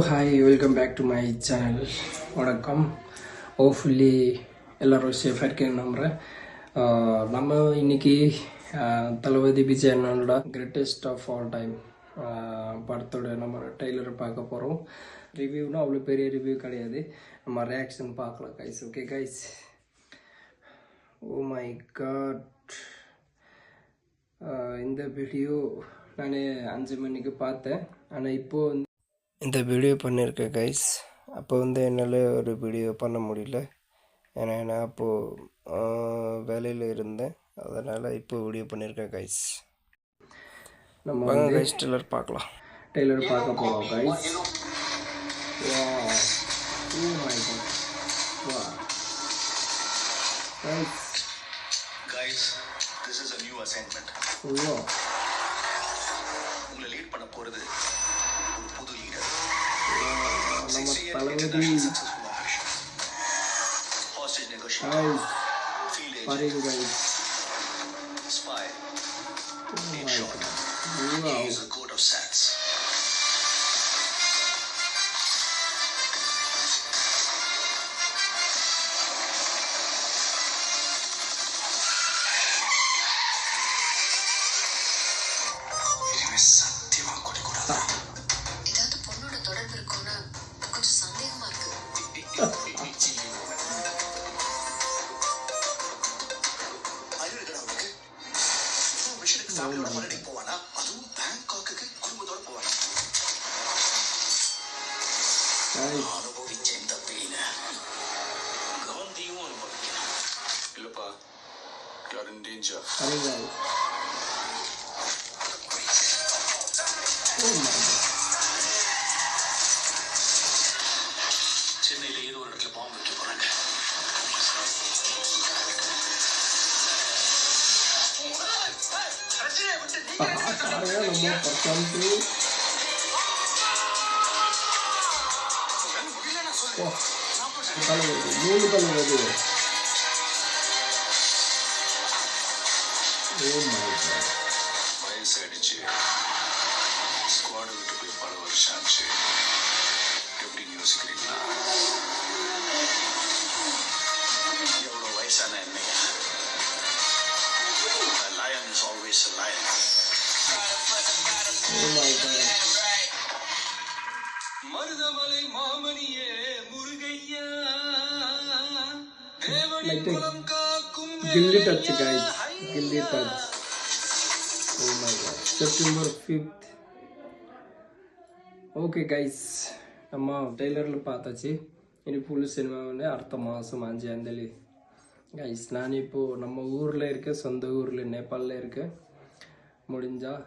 Hi welcome back to my channel. வணக்கம். Hopefully எல்லோரும் சேஃபாக இருக்கேன்னு நம்புகிறேன். நம்ம இன்னைக்கு தளபதி விஜய் அண்ணனோட கிரேட்டஸ்ட் ஆஃப் ஆல் டைம் படத்தோட நம்ம ட்ரெய்லரை பார்க்க போகிறோம். ரிவ்யூனா அவ்வளோ பெரிய ரிவ்யூ கிடையாது, நம்ம ரியாக்ஷன் பார்க்கலாம் guys. Okay guys. Oh my god, இந்த வீடியோ நான் 5 மணிக்கு பார்த்தேன். ஆனால் இப்போது இந்த வீடியோ பண்ணியிருக்கேன் கைஸ். அப்போ என்னால் ஒரு வீடியோ பண்ண முடியல, ஏன்னா நான் அப்போது வேலையில் இருந்தேன். அதனால் இப்போ வீடியோ பண்ணியிருக்கேன் கைஸ். நம்ம கைஸ் டெய்லர் பார்க்கலாம். டெய்லர் பார்க்க போகிறோம் guys. This is a new assignment. உங்களை லீட் பண்ண போறது ஒரு புது லீடர். நம்ம தளபதி hostage negotiation, field agent, guys. spy. In short, he is a court of sats. ஏதாவது பொண்ணோட தொடர்பு இருக்கும்னா கொஞ்சம் சந்தேகமா இருக்கு. போவானா? அதுவும் பேங்காக்கு குடும்பத்தோட போவானா? அனுபவிச்ச இந்த பெயின கவர்ந்தியும் அனுபவிக்கலாம். இல்லப்பா, you're in danger. சென்னையில ஏதோ ஒரு இடத்துல பாம்பு வைக்க போறாங்க. வயசாயிடுச்சு, ஸ்குவாட் விட்டு போய் பல வருஷம் ஆச்சு. எப்படின்னு யோசிக்கிறீங்களா? எவ்வளோ வயசான என்னையா? A lion is always a lion. Marudhamalai மாமணியே முருகையா, தேவனின் குலம் காக்கும் Gilly touch guys, Gilly touch. Oh my god, September 5th. Okay guys, நம்ம டெய்லரில் பார்த்தாச்சு. இனி ஃபுல் சினிமா அடுத்த மாதம் 5ஆம் தேதி கைஸ். நான் இப்போது நம்ம ஊரில் இருக்க, சொந்த ஊரில் நேபாளில் இருக்க. முடிஞ்சால்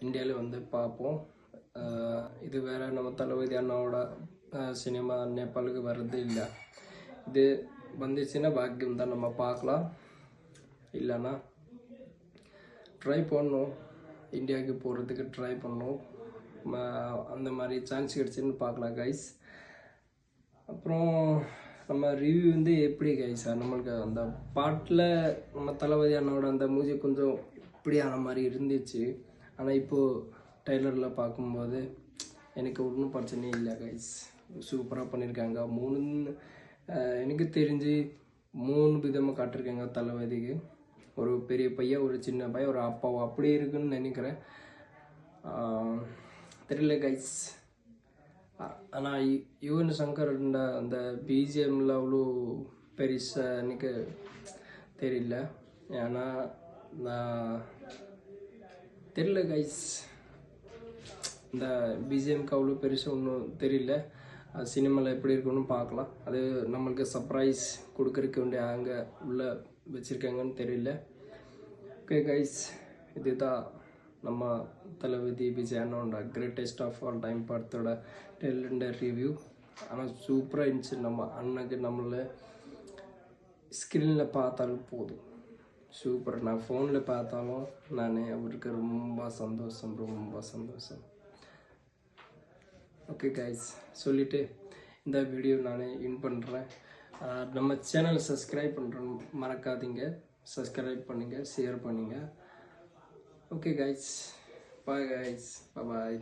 இந்தியாவில் பார்ப்போம். இது வேறு நம்ம தளபதி அண்ணாவோட சினிமா நேபாளுக்கு வர்றது இல்லை. இது வந்துச்சுன்னா பாக்கியம் தான், நம்ம பார்க்கலாம். இல்லைன்னா ட்ரை பண்ணோம், இந்தியாவுக்கு போகிறதுக்கு ட்ரை பண்ணோம். அந்த மாதிரி சான்ஸ் கிடச்சின்னு பார்க்கலாம் கைஸ். அப்புறம் நம்ம ரிவ்யூ எப்படி கைஸ், நம்மளுக்கு அந்த பாட்டில் நம்ம தளபதி அண்ணாவோட அந்த மூஞ்சி கொஞ்சம் இப்படியான மாதிரி இருந்துச்சு. ஆனால் இப்போது ட்ரெய்லரில் பார்க்கும்போது எனக்கு ஒன்றும் பிரச்சனையே இல்லை கைஸ். சூப்பராக பண்ணியிருக்காங்க. எனக்கு தெரிஞ்சு 3 விதமாக காட்டிருக்காங்க தளபதிக்கு. ஒரு பெரிய பையன், ஒரு சின்ன பையன், ஒரு அப்பாவோ அப்படி இருக்குன்னு நினைக்கிறேன். தெரியல கைஸ். ஆனால் யுவன் சங்கர் அந்த பிஜிஎம்மில் அவ்வளோ பெருசாக எனக்கு தெரியல. ஏன்னா நான் தெரியல கைஸ், இந்த பிஜிஎம்க்கு அவ்வளோ பெருசாக ஒன்றும் தெரியல. சினிமாவில் எப்படி இருக்குன்னு பார்க்கலாம். அது நம்மளுக்கு சர்ப்ரைஸ் கொடுக்கறதுக்கு வேண்டிய அங்கே உள்ள வச்சுருக்காங்கன்னு தெரியல. ஓகே கைஸ், இதுதான் நம்ம தளபதி விஜய் அண்ணனோட கிரேட்டஸ்ட் ஆஃப் ஆல் டைம் படத்தோட டெய்லர் ரிவ்யூ. ஆனால் சூப்பராக இருந்துச்சு. நம்ம அண்ணனுக்கு நம்மளை ஸ்க்ரீனில் பார்த்தாலும் போதும், சூப்பர். நான் ஃபோனில் பார்த்தாலும் நான் அவருக்கு ரொம்ப சந்தோஷம். ஓகே கைஸ், சொல்லிவிட்டு இந்த வீடியோ நான் இன் பண்ணுறேன். நம்ம சேனலை சப்ஸ்கிரைப் பண்ணுறோம் மறக்காதீங்க. சப்ஸ்கிரைப் பண்ணுங்கள், ஷேர் பண்ணுங்கள். Okay guys, bye guys, bye bye.